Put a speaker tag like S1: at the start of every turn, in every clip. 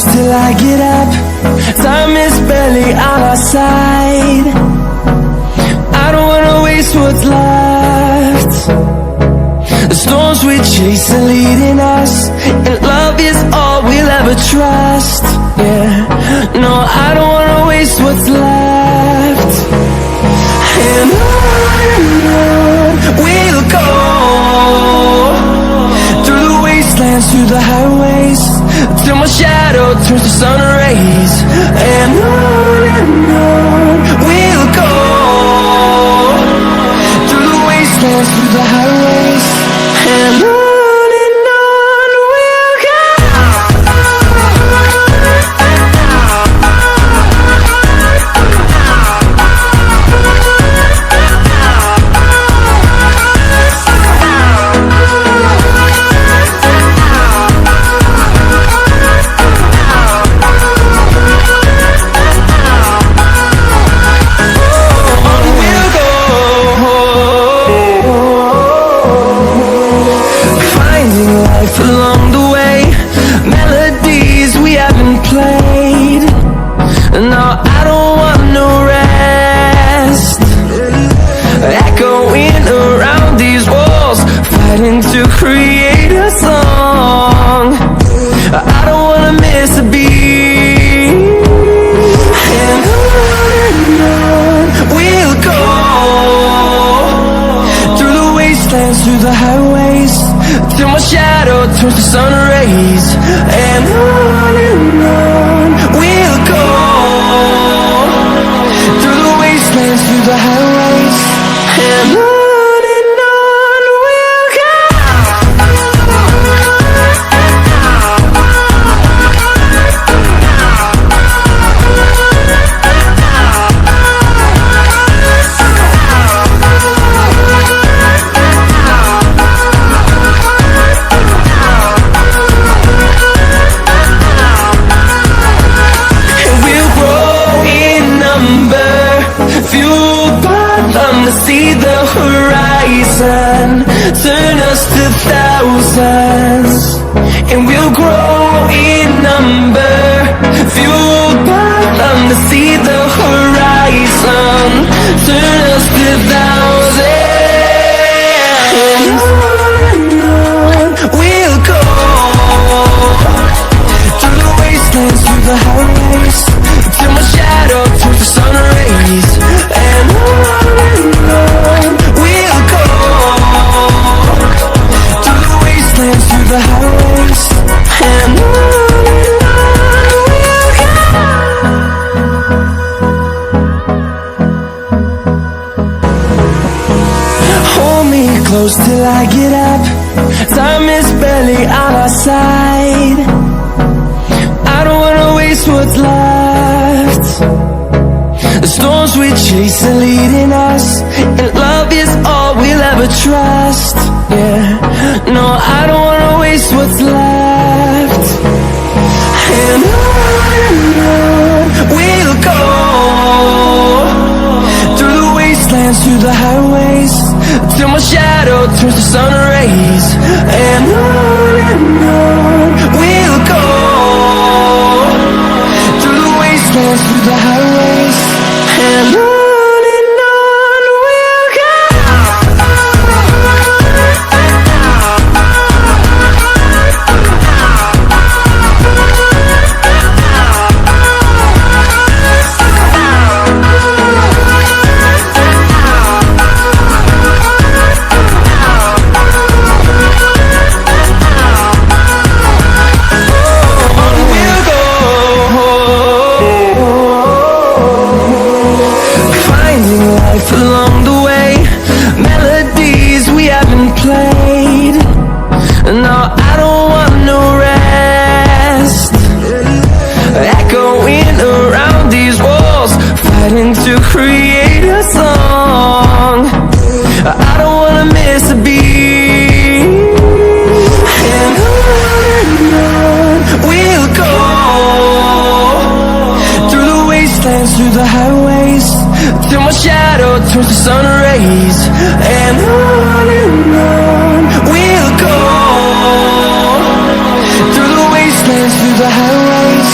S1: close till I get up. Time is barely on our side. I don't wanna waste what's left. The storms we chase are leading us, and love is all we'll ever trust. Yeah, no, I don't wanna waste what's left. And on we'll go, through the wastelands, through the highways, till my shadow turns to sun rays. And on we'll go, through the wastelands, through the highways, and on we'll go. Along the way, melodies we haven't played. No, I don't want no rest. Echoing around these walls, fighting to create a song. I don't wanna miss a beat. And on we'll go, through the wastelands, through the highways, till my shadow turns to sun rays. And on we'll go, through the wastelands, through the highways, and on we'll go. See the horizon, turn us to thousands, and we'll grow in number, fueled by them. To see the horizon, turn us to thousands, and on we'll go, through the wastelands, through the highways, till my shadow turns to sun rays. And we'll go, through the wastelands, through the highways, and on we'll go. Hold me close till I get up. Time is barely on our side. I don't wanna waste what's left. The storms we chase are leading us, and love is all we'll ever trust. Yeah, no, I don't wanna waste what's left. And on we'll go, through the wastelands, through the highways, till my shadow turns to sun rays. And on we'll go, through the wastelands, through the highways, and on we'll go. Along the way, melodies we haven't played. No, I don't want no rest. Echoing around these walls, fighting to create a song. I don't wanna miss a beat. And on we'll go, through the wastelands, through the highways, till my shadow turns to sun rays. And on we'll go, through the wastelands, through the highways,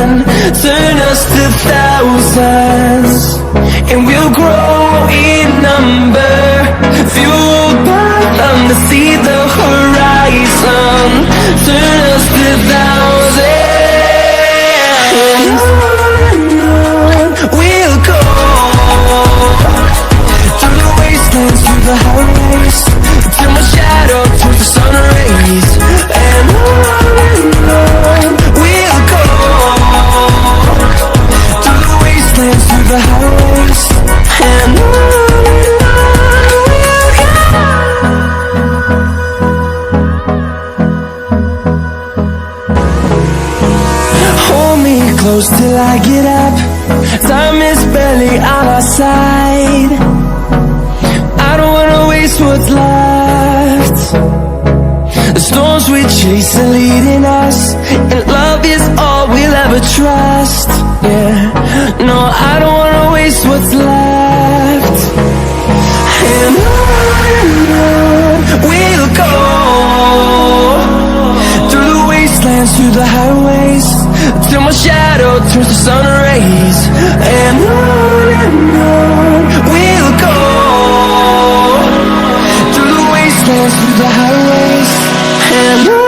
S1: sun, turn us to thousands, and we'll grow in number, fueled by them to see the horizon, turn us to thousands, and on we'll go, through the wastelands, through the highways, till my shadow turns to sun rays, and on we'll go, through the wastelands, through the highways, and on we'll go. Hold me close till I get up, time is barely on our side, I don't wanna waste what's left. The storms we chase are leading us, and love is all we'll ever trust. Yeah, no, I don't wanna waste what's left. And on we'll go, through the wastelands, through the highways, till my shadow turns to sun rays. And on we'll go, through the wastelands, through the highways, and on.